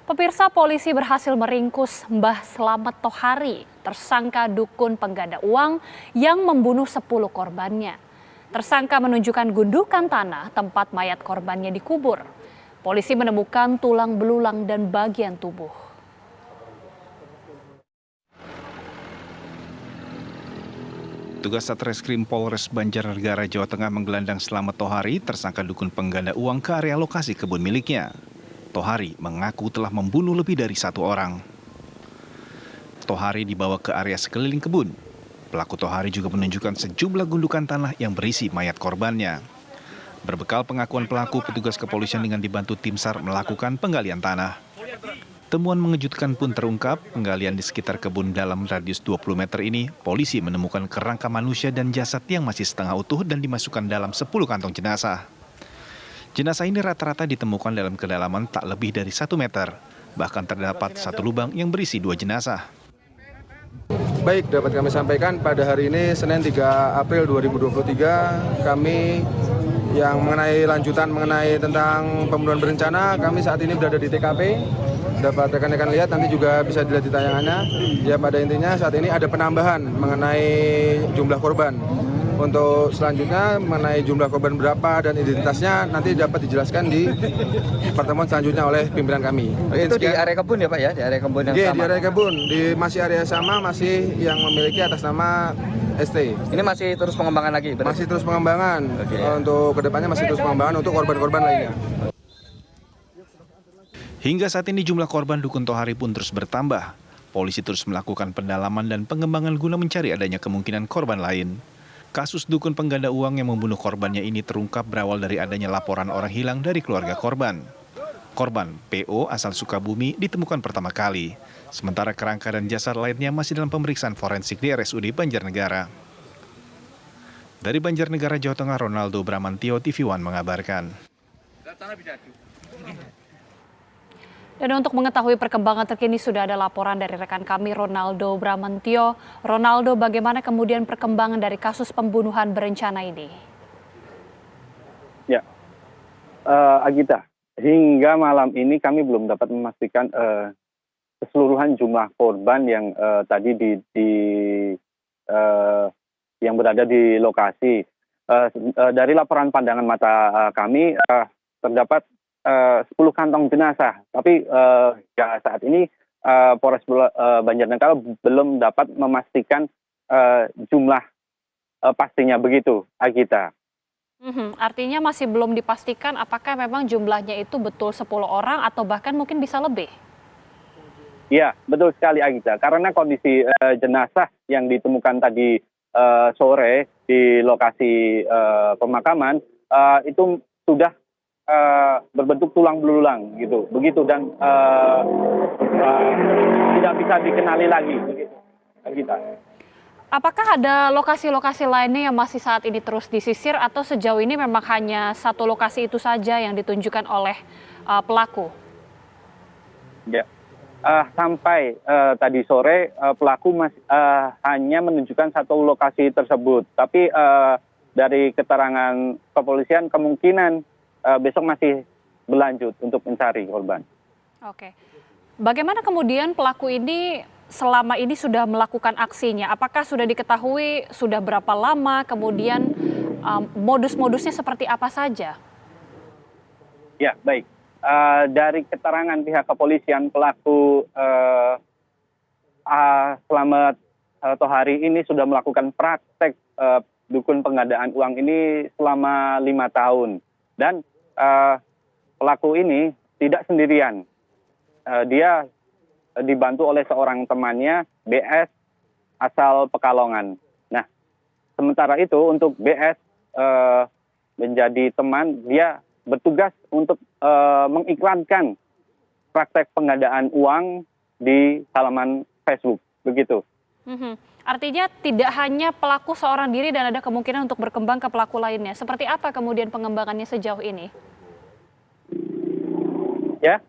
Pemirsa, polisi berhasil meringkus Mbah Slamet Tohari, tersangka dukun pengganda uang yang membunuh 10 korbannya. Tersangka menunjukkan gundukan tanah tempat mayat korbannya dikubur. Polisi menemukan tulang belulang dan bagian tubuh. Tugas Satreskrim Polres Banjarnegara, Jawa Tengah menggelandang Slamet Tohari, tersangka dukun pengganda uang ke area lokasi kebun miliknya. Tohari mengaku telah membunuh lebih dari 1 orang. Tohari dibawa ke area sekeliling kebun. Pelaku Tohari juga menunjukkan sejumlah gundukan tanah yang berisi mayat korbannya. Berbekal pengakuan pelaku, petugas kepolisian dengan dibantu tim SAR melakukan penggalian tanah. Temuan mengejutkan pun terungkap. Penggalian di sekitar kebun dalam radius 20 meter ini, polisi menemukan kerangka manusia dan jasad yang masih setengah utuh dan dimasukkan dalam 10 kantong jenazah. Jenazah ini rata-rata ditemukan dalam kedalaman tak lebih dari 1 meter. Bahkan terdapat 1 lubang yang berisi 2 jenazah. Baik, dapat kami sampaikan pada hari ini Senin 3 April 2023 kami yang lanjutan mengenai tentang pembunuhan berencana, kami saat ini berada di TKP. Dapat rekan-rekan lihat, nanti juga bisa dilihat di tayangannya. Ya, pada intinya saat ini ada penambahan mengenai jumlah korban. Untuk selanjutnya mengenai jumlah korban berapa dan identitasnya nanti dapat dijelaskan di pertemuan selanjutnya oleh pimpinan kami. Itu di area kebun ya Pak ya? Di area kebun yang sama? Di area kebun, masih area sama, masih yang memiliki atas nama ST. Ini masih terus pengembangan lagi? Berarti? Masih terus pengembangan. Untuk kedepannya masih terus pengembangan untuk korban-korban lainnya. Hingga saat ini jumlah korban dukun Tohari pun terus bertambah. Polisi terus melakukan pendalaman dan pengembangan guna mencari adanya kemungkinan korban lain. Kasus dukun pengganda uang yang membunuh korbannya ini terungkap berawal dari adanya laporan orang hilang dari keluarga korban. Korban, PO asal Sukabumi, ditemukan pertama kali. Sementara kerangka dan jasad lainnya masih dalam pemeriksaan forensik di RSUD Banjarnegara. Dari Banjarnegara, Jawa Tengah, Ronaldo Bramantio, TV One mengabarkan. Dan untuk mengetahui perkembangan terkini sudah ada laporan dari rekan kami Ronaldo Bramantio. Ronaldo, bagaimana kemudian perkembangan dari kasus pembunuhan berencana ini? Ya, Agita, hingga malam ini kami belum dapat memastikan keseluruhan jumlah korban yang tadi yang berada di lokasi. Dari laporan pandangan mata kami terdapat 10 kantong jenazah, tapi ya saat ini Polres Banjarnegara belum dapat memastikan jumlah pastinya begitu, Agita. Artinya masih belum dipastikan apakah memang jumlahnya itu betul 10 orang atau bahkan mungkin bisa lebih? Iya, betul sekali, Agita. Karena kondisi jenazah yang ditemukan tadi sore di lokasi pemakaman itu sudah berbentuk tulang belulang gitu, begitu, dan tidak bisa dikenali lagi, begitu, Agita. Apakah ada lokasi-lokasi lainnya yang masih saat ini terus disisir atau sejauh ini memang hanya satu lokasi itu saja yang ditunjukkan oleh pelaku? Ya, sampai tadi sore pelaku hanya menunjukkan satu lokasi tersebut, tapi dari keterangan kepolisian kemungkinan besok masih berlanjut untuk mencari korban. Oke. Bagaimana kemudian pelaku ini selama ini sudah melakukan aksinya? Apakah sudah diketahui sudah berapa lama, kemudian modus-modusnya seperti apa saja? Ya, baik. Dari keterangan pihak kepolisian, pelaku Slamet Tohari ini sudah melakukan praktek dukun penggandaan uang ini selama 5 tahun. Dan pelaku ini tidak sendirian. Dia dibantu oleh seorang temannya, BS asal Pekalongan. Nah, sementara itu untuk BS menjadi teman, dia bertugas untuk mengiklankan praktek penggandaan uang di halaman Facebook, begitu. Artinya tidak hanya pelaku seorang diri dan ada kemungkinan untuk berkembang ke pelaku lainnya. Seperti apa kemudian pengembangannya sejauh ini? Ya,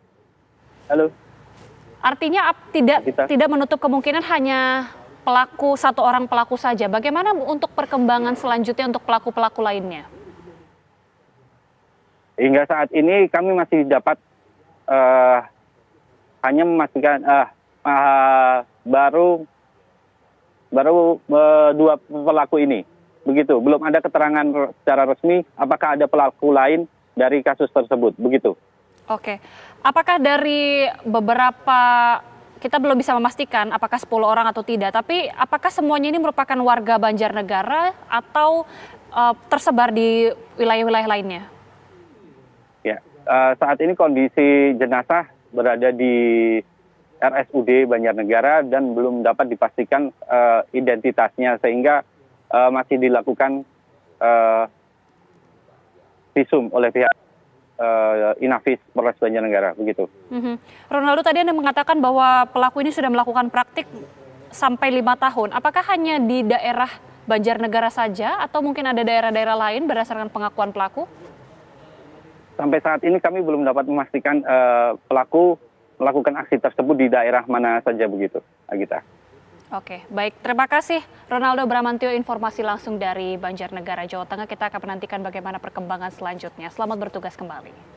halo. Artinya tidak menutup kemungkinan hanya satu orang pelaku saja. Bagaimana untuk perkembangan selanjutnya untuk pelaku-pelaku lainnya? Hingga saat ini kami masih dapat hanya memastikan baru dua pelaku ini. Begitu, belum ada keterangan secara resmi apakah ada pelaku lain dari kasus tersebut. Begitu. Oke, apakah dari beberapa, kita belum bisa memastikan apakah 10 orang atau tidak, tapi apakah semuanya ini merupakan warga Banjarnegara atau tersebar di wilayah-wilayah lainnya? Ya, saat ini kondisi jenazah berada di RSUD Banjarnegara dan belum dapat dipastikan identitasnya, sehingga masih dilakukan visum oleh pihak Inafis Polres Banjarnegara, begitu. Ronaldo, tadi Anda mengatakan bahwa pelaku ini sudah melakukan praktik sampai 5 tahun. Apakah hanya di daerah Banjarnegara saja atau mungkin ada daerah-daerah lain berdasarkan pengakuan pelaku? Sampai saat ini kami belum dapat memastikan pelaku melakukan aksi tersebut di daerah mana saja, begitu, Agita. Oke, baik. Terima kasih Ronaldo Bramantyo, informasi langsung dari Banjarnegara, Jawa Tengah. Kita akan menantikan bagaimana perkembangan selanjutnya. Selamat bertugas kembali.